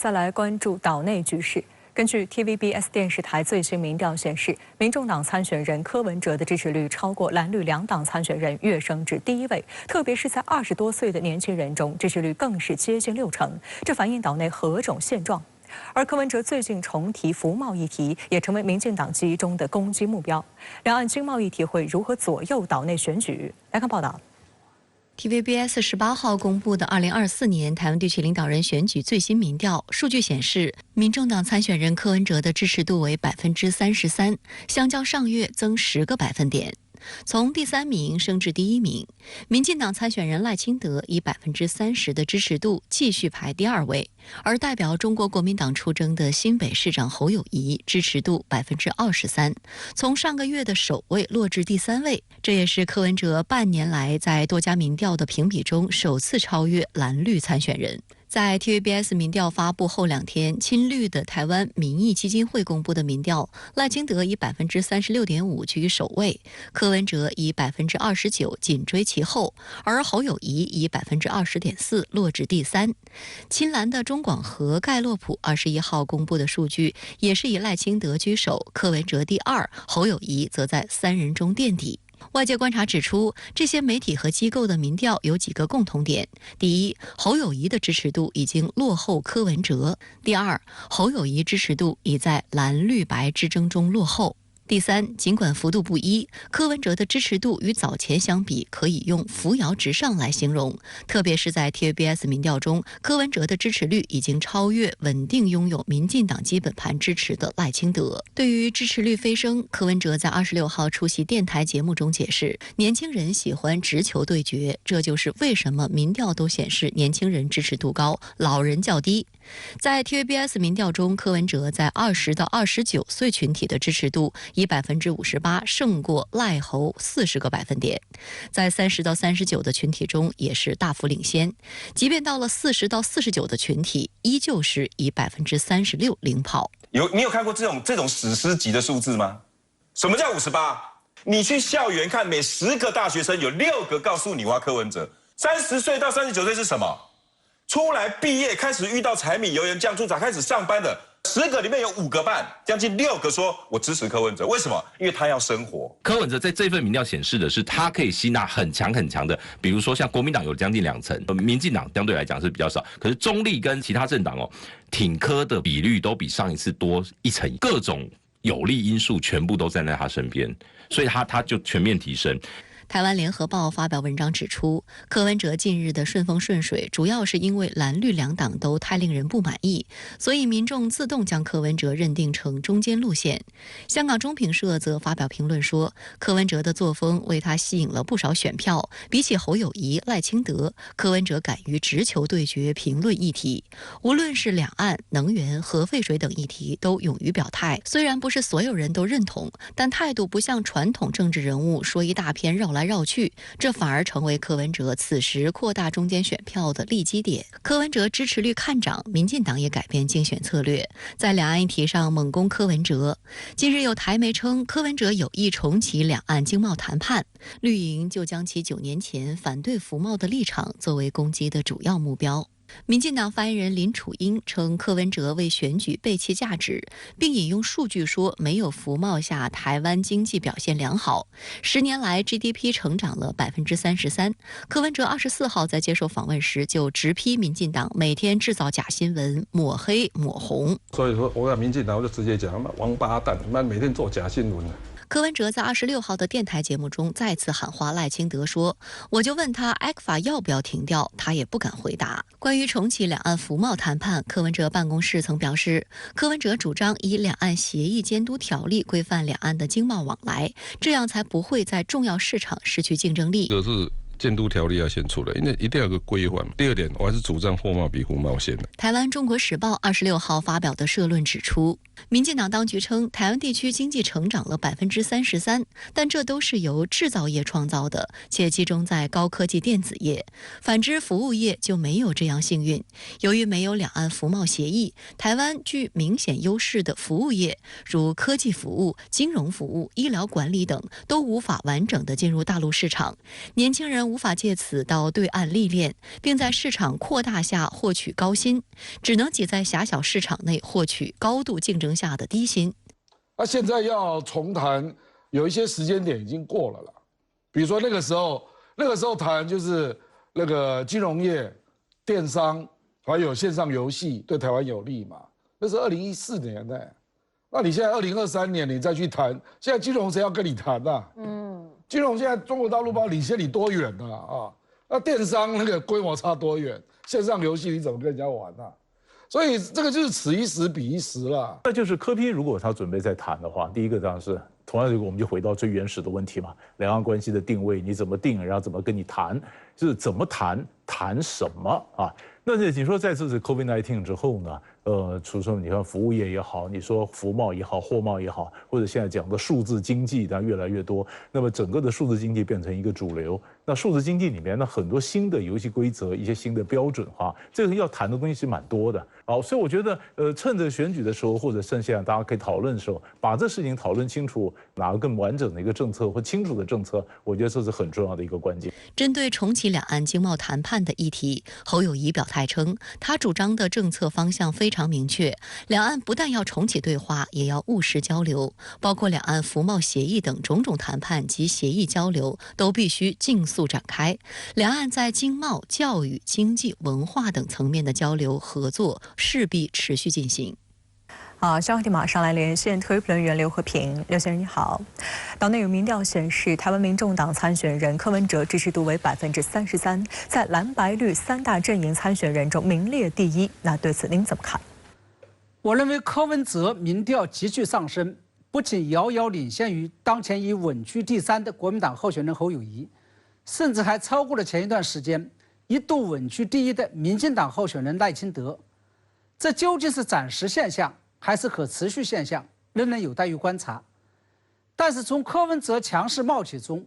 再来关注岛内局势。根据 TVBS 电视台最新民调显示，民众党参选人柯文哲的支持率超过蓝绿两党参选人，跃升至第1位。特别是在20多岁的年轻人中，支持率更是接近60%。这反映岛内何种现状？而柯文哲最近重提服贸议题，也成为民进党集中的攻击目标。两岸经贸议题会如何左右岛内选举？来看报道。TVBS 18号公布的2024年台湾地区领导人选举最新民调数据显示，民众党参选人柯文哲的支持度为33%，相较上月增10个百分点。从第3名升至第1名，民进党参选人赖清德以30%的支持度继续排第2位，而代表中国国民党出征的新北市长侯友宜支持度23%，从上个月的首位落至第3位，这也是柯文哲半年来在多家民调的评比中首次超越蓝绿参选人。在 TVBS 民调发布后2天，亲绿的台湾民意基金会公布的民调，赖清德以36.5%居于首位，柯文哲以29%紧追其后，而侯友宜以20.4%落至第3。亲蓝的中广核盖洛普21号公布的数据也是以赖清德居首，柯文哲第2，侯友宜则在3人中垫底。外界观察指出，这些媒体和机构的民调有几个共同点：第一，侯友宜的支持度已经落后柯文哲；第二，侯友宜支持度已在蓝绿白之争中落后；第三，尽管幅度不一，柯文哲的支持度与早前相比可以用扶摇直上来形容，特别是在 TVBS 民调中，柯文哲的支持率已经超越稳定拥有民进党基本盘支持的赖清德。对于支持率飞升，柯文哲在26号出席电台节目中解释，年轻人喜欢直球对决，这就是为什么民调都显示年轻人支持度高，老人较低。在 TVBS 民调中，柯文哲在20到29岁群体的支持度以58%胜过赖侯40个百分点，在30到39的群体中也是大幅领先，即便到了40到49的群体，依旧是以36%领跑。你有看过这种史诗级的数字吗？什么叫58？你去校园看，每10个大学生有6个告诉你我要柯文哲。30岁到39岁是什么？出来毕业开始遇到柴米油盐酱醋茶开始上班的10个里面有5个半，将近6个说我支持柯文哲。为什么？因为他要生活。柯文哲在这份民调显示的是，他可以吸纳很强的，比如说像国民党有将近2成，民进党相对来讲是比较少，可是中立跟其他政党挺柯的比率都比上一次多1成，各种有利因素全部都站在他身边，所以他就全面提升。台湾联合报发表文章指出，柯文哲近日的顺风顺水，主要是因为蓝绿两党都太令人不满意，所以民众自动将柯文哲认定成中间路线。香港中评社则发表评论说，柯文哲的作风为他吸引了不少选票，比起侯友宜、赖清德，柯文哲敢于直球对决评论议题，无论是两岸、能源、核废水等议题都勇于表态。虽然不是所有人都认同，但态度不像传统政治人物说一大篇绕来绕去，这反而成为柯文哲此时扩大中间选票的利基点。柯文哲支持率看涨，民进党也改变竞选策略，在两岸议题上猛攻柯文哲。近日有台媒称，柯文哲有意重启两岸经贸谈判，绿营就将其9年前反对服贸的立场作为攻击的主要目标。民进党发言人林楚英称，柯文哲为选举背弃价值，并引用数据说，没有服贸下台湾经济表现良好，10年来 GDP 成长了33%。柯文哲24号在接受访问时就直批民进党每天制造假新闻，抹黑抹红。所以说，我在民进党我就直接讲，王八蛋，每天做假新闻。柯文哲在26号的电台节目中再次喊话赖清德说，我就问他 ECFA 要不要停掉，他也不敢回答。关于重启两岸服贸谈判，柯文哲办公室曾表示，柯文哲主张以两岸协议监督条例规范两岸的经贸往来，这样才不会在重要市场失去竞争力。这是监督条例要先出来，因为一定要有个规范。第二点，我还是主张货贸比服贸先的。台湾中国时报26号发表的社论指出，民进党当局称，台湾地区经济成长了33%，但这都是由制造业创造的，且集中在高科技电子业。反之，服务业就没有这样幸运。由于没有两岸服贸协议，台湾具明显优势的服务业，如科技服务、金融服务、医疗管理等，都无法完整的进入大陆市场。年轻人然无法借此到对岸历练，并在市场扩大下获取高薪，只能挤在狭小市场内获取高度竞争下的低薪。现在要重谈，有一些时间点已经过了啦。比如说那个时候谈就是那个金融业、电商还有线上游戏对台湾有利嘛，那是2014年呢。那你现在2023年你再去谈，现在金融谁要跟你谈啊？金融现在中国大陆领先你多远啊？那电商那个规模差多远？线上游戏你怎么跟人家玩啊？所以这个就是此一时彼一时啦。那就是柯 P 如果他准备再谈的话，第一个当然是同样，我们就回到最原始的问题嘛，两岸关系的定位你怎么定，然后怎么跟你谈，就是怎么谈，谈什么啊？那你说在这次 COVID-19 之后呢？除了你看服务业也好，你说服贸也好，货贸也好，或者现在讲的数字经济，它越来越多，那么整个的数字经济变成一个主流。那数字经济里面呢，很多新的游戏规则，一些新的标准化，这个要谈的东西是蛮多的。好，所以我觉得，趁着选举的时候，或者趁现在大家可以讨论的时候，把这事情讨论清楚，拿个更完整的一个政策或清楚的政策，我觉得这是很重要的一个关键。针对重启两岸经贸谈判的议题，侯友宜表态称，他主张的政策方向非常明确，两岸不但要重启对话，也要务实交流，包括两岸服贸协议等种种谈判及协议交流都必须尽速展开。两岸在经贸、教育、经济、文化等层面的交流合作势必持续进行。好，消息题马上来连线特约评论员刘和平。刘先生你好，党内有民调显示，台湾民众党参选人柯文哲支持度为33%，在蓝白绿三大阵营参选人中名列第一。那对此您怎么看？我认为柯文哲民调急剧上升，不仅遥遥领先于当前已稳居第3的国民党候选人侯友宜，甚至还超过了前一段时间一度稳居第1的民进党候选人赖清德。这究竟是暂时现象还是可持续现象，仍然有待于观察。但是从柯文哲强势冒起中，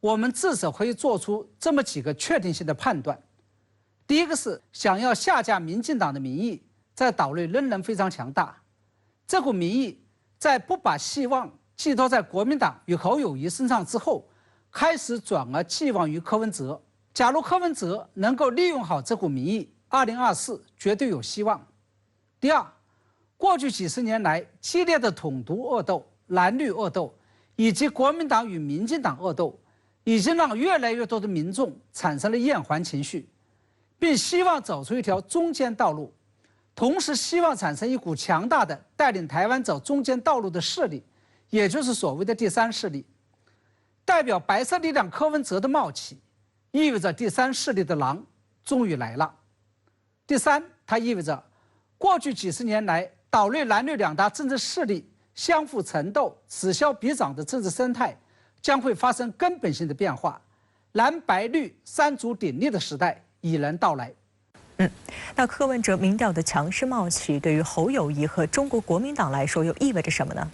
我们至少可以做出这么几个确定性的判断。第一个是想要下架民进党的民意在岛内仍然非常强大，这股民意在不把希望寄托在国民党与侯友宜身上之后，开始转而寄望于柯文哲。假如柯文哲能够利用好这股民意，2024绝对有希望。第二，过去几十年来激烈的统独恶斗、蓝绿恶斗，以及国民党与民进党恶斗，已经让越来越多的民众产生了厌烦情绪，并希望走出一条中间道路，同时希望产生一股强大的带领台湾走中间道路的势力，也就是所谓的第3势力。代表白色力量柯文哲的冒起，意味着第3势力的狼终于来了。第三，它意味着过去几十年来岛内蓝绿两大政治势力相互缠斗、此消彼长的政治生态将会发生根本性的变化，蓝白绿三足鼎立的时代已然到来。那柯文哲民调的强势冒起，对于侯友宜和中国国民党来说，又意味着什么呢？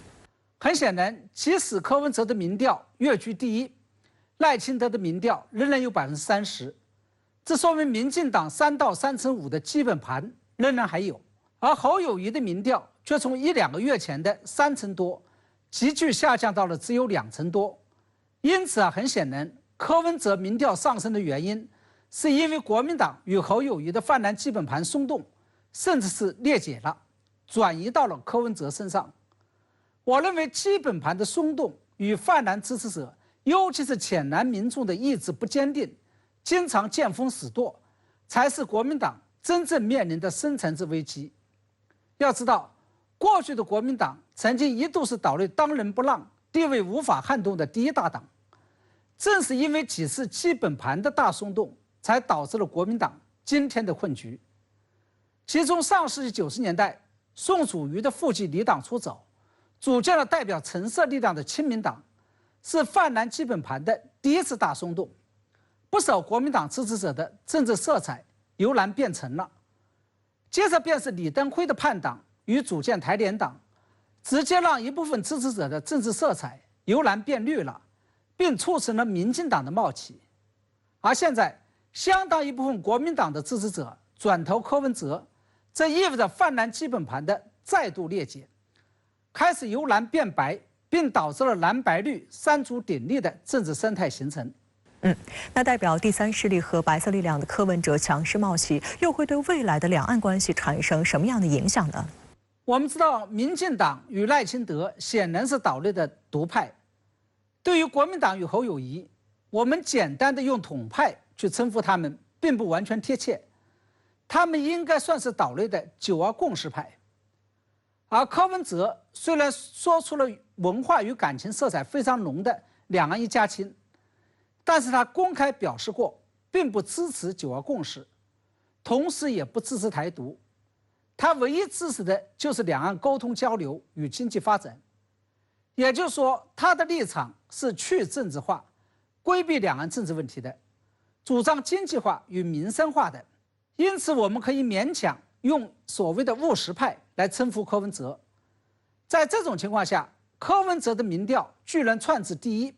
很显然，即使柯文哲的民调跃居第1，赖清德的民调仍然有30%，这说明民进党3到3成5的基本盘仍然还有。而侯友宜的民调却从1-2个月前的3成多，急剧下降到了只有2成多。因此很显然，柯文哲民调上升的原因，是因为国民党与侯友宜的泛蓝基本盘松动，甚至是裂解了，转移到了柯文哲身上。我认为基本盘的松动与泛蓝支持者，尤其是浅蓝民众的意志不坚定，经常见风使舵，才是国民党真正面临的深层次危机。要知道，过去的国民党曾经一度是岛内当仁不让、地位无法撼动的第1大党，正是因为几次基本盘的大松动，才导致了国民党今天的困局。其中上世纪90年代，宋楚瑜的父继离党出走，组建了代表橙色力量的亲民党，是泛蓝基本盘的第1次大松动，不少国民党支持者的政治色彩由蓝变橙了。接着便是李登辉的叛党与组建台联党，直接让一部分支持者的政治色彩由蓝变绿了，并促成了民进党的冒起。而现在，相当一部分国民党的支持者转投柯文哲，这意味着泛蓝基本盘的再度裂解，开始由蓝变白，并导致了蓝白绿三足鼎立的政治生态形成。那代表第三势力和白色力量的柯文哲强势冒起，又会对未来的两岸关系产生什么样的影响呢？我们知道，民进党与赖清德显然是岛内的独派。对于国民党与侯友宜，我们简单的用统派去称呼他们，并不完全贴切。他们应该算是岛内的9·2共识派。而柯文哲虽然说出了文化与感情色彩非常浓的两岸一家亲，但是他公开表示过，并不支持9·2共识，同时也不支持台独。他唯一支持的就是两岸沟通交流与经济发展。也就是说，他的立场是去政治化，规避两岸政治问题的，主张经济化与民生化的。因此，我们可以勉强用所谓的务实派来称呼柯文哲。在这种情况下，柯文哲的民调居然窜至第一，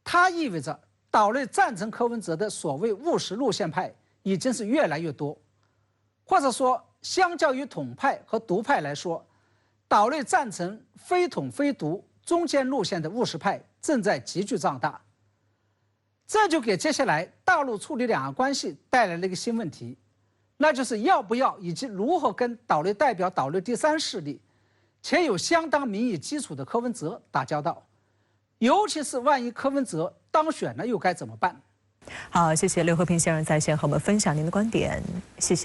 它意味着岛内赞成柯文哲的所谓务实路线派已经是越来越多，或者说，相较于统派和独派来说，岛内赞成非统非独中间路线的务实派正在急剧壮大。这就给接下来大陆处理两岸关系带来了一个新问题，那就是要不要以及如何跟岛内代表岛内第三势力且有相当民意基础的柯文哲打交道，尤其是万一柯文哲当选了又该怎么办？好，谢谢刘和平先生在线和我们分享您的观点，谢谢。